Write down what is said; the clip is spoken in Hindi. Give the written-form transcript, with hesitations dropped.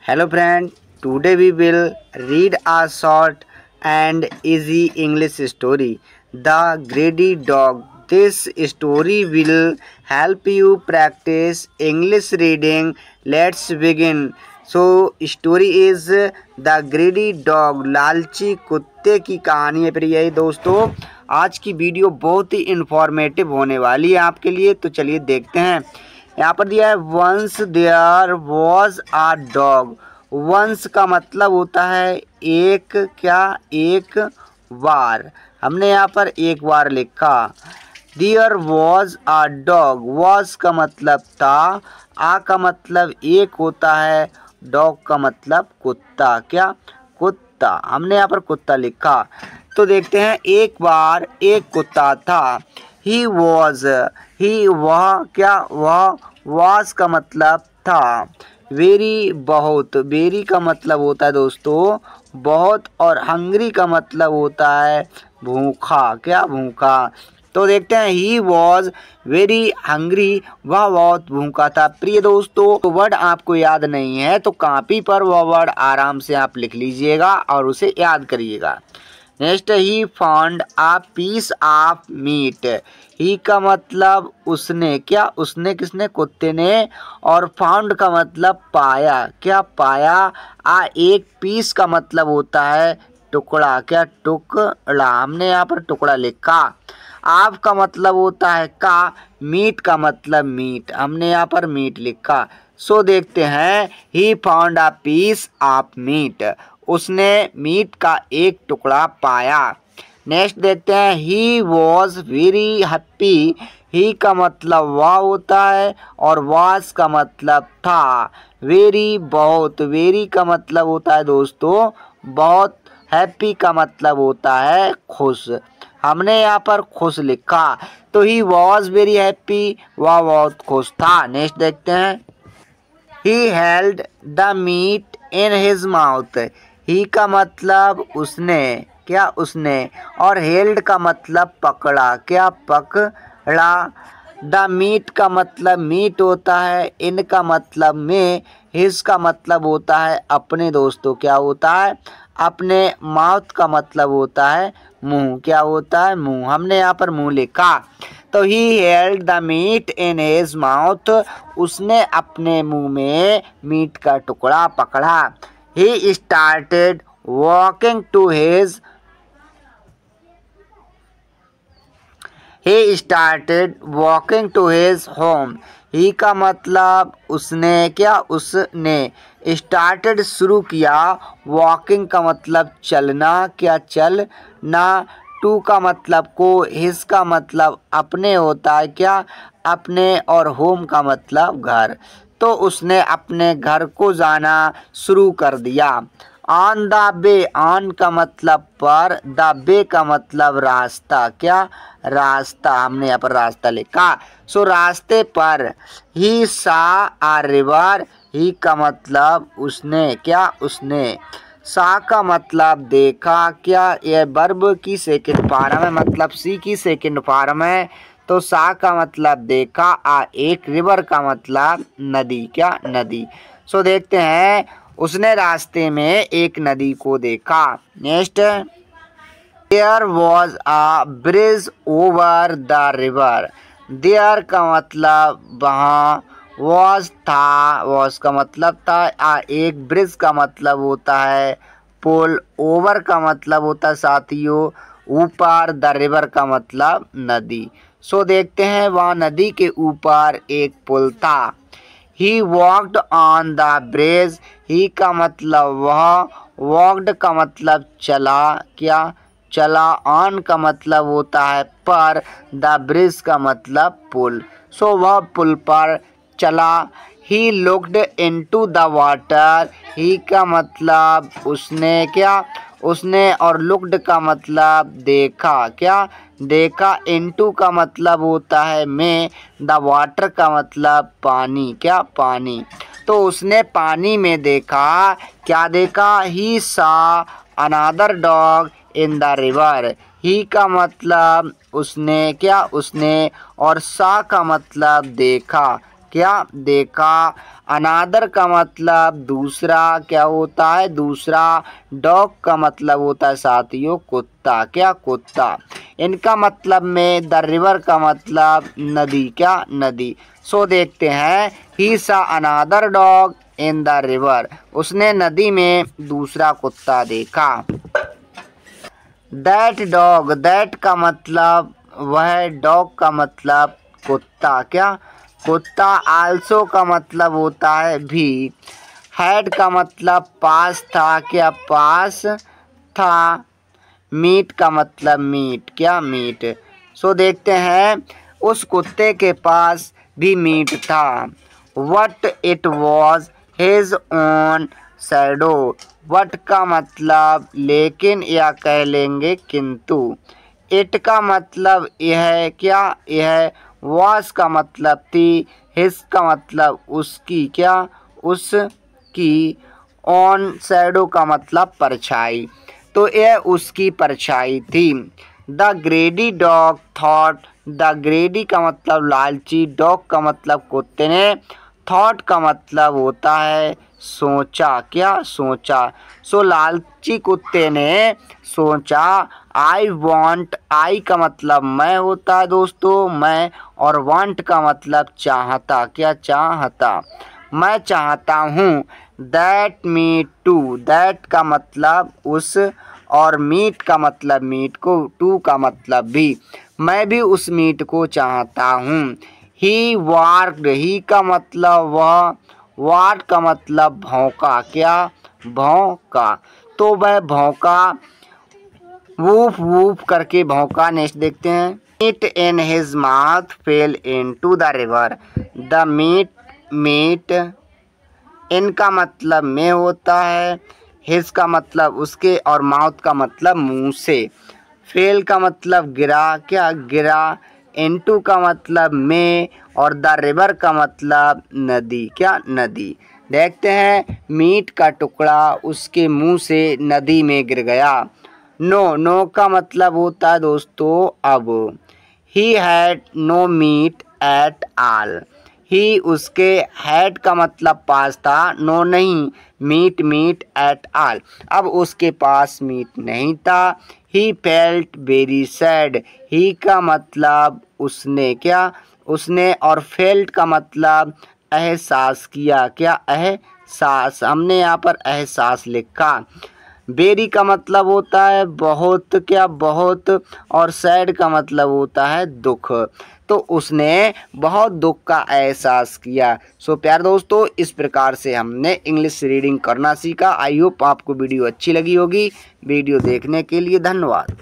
Hello friend, today we will read a short and easy English story, The Greedy Dog. This story will help you practice English reading. Let's begin. Story is The Greedy Dog. लालची कुत्ते की कहानी है प्रिय दोस्तों। आज की वीडियो बहुत ही इंफॉर्मेटिव होने वाली है आपके लिए, तो चलिए देखते हैं। यहाँ पर दिया है once there was a dog. Once का मतलब होता है एक बार। हमने यहाँ पर एक बार लिखा। There was a dog. Was का मतलब था, आ का मतलब एक होता है, डॉग का मतलब कुत्ता। कुत्ता। हमने यहाँ पर कुत्ता लिखा। तो देखते हैं, एक बार एक कुत्ता था। ही वॉज, वह वॉज का मतलब था। वेरी बहुत। वेरी का मतलब होता है दोस्तों बहुत, और हंग्री का मतलब होता है भूखा। भूखा। तो देखते हैं, ही वॉज वेरी हंग्री। वह बहुत भूखा था। प्रिय दोस्तों, तो वर्ड आपको याद नहीं है तो कॉपी पर वह वर्ड आराम से आप लिख लीजिएगा और उसे याद करिएगा। Next, he found a piece of meat. He का मतलब उसने। उसने किसने? कुत्ते ने। और फाउंड का मतलब पाया। पाया। आ एक पीस का मतलब होता है टुकड़ा। टुकड़ा। हमने यहाँ पर टुकड़ा लिखा। आप का मतलब होता है का। मीट का मतलब मीट। हमने यहाँ पर मीट लिखा। सो देखते हैं, he found a piece of meat. उसने मीट का एक टुकड़ा पाया। नेक्स्ट देखते हैं, he was very happy. He का मतलब वह होता है और वॉज का मतलब था। वेरी बहुत। वेरी का मतलब होता है दोस्तों बहुत। हैप्पी का मतलब होता है खुश। हमने यहाँ पर खुश लिखा। तो ही वॉज वेरी हैप्पी। वह बहुत खुश था। नेक्स्ट देखते हैं, he held the meat in his mouth. He का मतलब उसने। उसने। और हेल्ड का मतलब पकड़ा। पकड़ा। द मीट का मतलब मीट होता है। इन का मतलब में। हिज का मतलब होता है अपने दोस्तों। क्या होता है? अपने। माउथ का मतलब होता है मुंह। क्या होता है? मुंह। हमने यहाँ पर मुंह लिखा। तो he held the meat in his mouth. उसने अपने मुंह में मीट का टुकड़ा पकड़ा। He started walking to his He started walking to his home. He का मतलब उसने। उसने। started शुरू किया। walking का मतलब चलना। चलना। टू का मतलब को। his का मतलब अपने होता है। अपने। और home का मतलब घर। तो उसने अपने घर को जाना शुरू कर दिया। On the way. ऑन का मतलब पर। द वे का मतलब रास्ता। रास्ता। हमने यहाँ पर रास्ता लिखा। सो रास्ते पर। ही सा आ रिवर। ही का मतलब उसने। उसने। सा का मतलब देखा। यह वर्ब की सेकंड फॉर्म है, मतलब सी की सेकंड फॉर्म है। तो सा का मतलब देखा। आ एक रिवर का मतलब नदी। नदी। सो देखते हैं, उसने रास्ते में एक नदी को देखा। Next, there was a bridge over the river. There का मतलब वहाँ। वॉज था। वॉज का मतलब था। आ एक ब्रिज का मतलब होता है पुल। ओवर का मतलब होता है साथियों ऊपर। द रिवर का मतलब नदी। सो देखते हैं, वहाँ नदी के ऊपर एक पुल था। ही वॉक्ड ऑन द ब्रिज। ही का मतलब वह। वॉक्ड का मतलब चला। चला। ऑन का मतलब होता है पर। द ब्रिज का मतलब पुल। सो वह पुल पर चला। He looked into the water. He का मतलब उसने। उसने। और लुक्ड का मतलब देखा। देखा। इनटू का मतलब होता है में। द वाटर का मतलब पानी। पानी। तो उसने पानी में देखा। क्या देखा? He saw another dog in the river. He का मतलब उसने। उसने। और सा का मतलब देखा। क्या देखा। अनादर का मतलब दूसरा क्या होता है, दूसरा। डॉग का मतलब होता है साथियों कुत्ता, क्या कुत्ता। इनका मतलब में द रिवर का मतलब नदी, क्या नदी। सो देखते हैं ही सा अनादर डॉग इन द रिवर, उसने नदी में दूसरा कुत्ता देखा। दैट डॉग, दैट का मतलब वह, डॉग का मतलब कुत्ता, क्या कुत्ता। आल्सो का मतलब होता है भी। हैड का मतलब पास था, क्या पास था। मीट का मतलब मीट, क्या मीट। सो देखते हैं उस कुत्ते के पास भी मीट था। What it was his own shadow. What का मतलब लेकिन या कह लेंगे किंतु। इट का मतलब यह, क्या यह। वॉज का मतलब थी। हिज का मतलब उसकी, क्या उसकी। ऑन शैडो का मतलब परछाई, तो यह उसकी परछाई थी। द ग्रेडी डॉग थॉट, द ग्रेडी का मतलब लालची, डॉग का मतलब कुत्ते ने, थॉट का मतलब होता है सोचा, क्या सोचा। सो लालची कुत्ते ने सोचा। आई वॉन्ट, आई का मतलब मैं होता है दोस्तों, मैं। और वांट का मतलब चाहता, क्या चाहता। मैं चाहता हूँ। दैट मीट टू, दैट का मतलब उस, और मीट का मतलब मीट को, टू का मतलब भी। मैं भी उस मीट को चाहता हूँ। ही वार्क्ड, ही का मतलब वह, वाट का मतलब भौंका, क्या भौंका। तो वह भौंका, वूफ वूफ करके भौंका। नेक्स्ट देखते हैं। Meat in his mouth fell into the river. The meat, meat. इनका मतलब में होता है। हिज का मतलब उसके, और माउथ का मतलब मुंह से। फेल का मतलब गिरा, क्या गिरा। इनटू का मतलब में, और द रिवर का मतलब नदी, क्या नदी। देखते हैं मीट का टुकड़ा उसके मुंह से नदी में गिर गया। नो, नो का मतलब होता है दोस्तों अब। He had no meat at all. He उसके, हैड का मतलब पास था, नो नहीं, मीट मीट एट ऑल, अब उसके पास मीट नहीं था। He felt very sad. He का मतलब उसने, क्या उसने, और फेल्ट का मतलब एहसास किया, क्या एहसास। हमने यहाँ पर एहसास लिखा। वेरी का मतलब होता है बहुत, क्या बहुत। और सैड का मतलब होता है दुख। तो उसने बहुत दुख का एहसास किया। सो प्यारे दोस्तों, इस प्रकार से हमने इंग्लिश रीडिंग करना सीखा। आई होप आपको वीडियो अच्छी लगी होगी। वीडियो देखने के लिए धन्यवाद।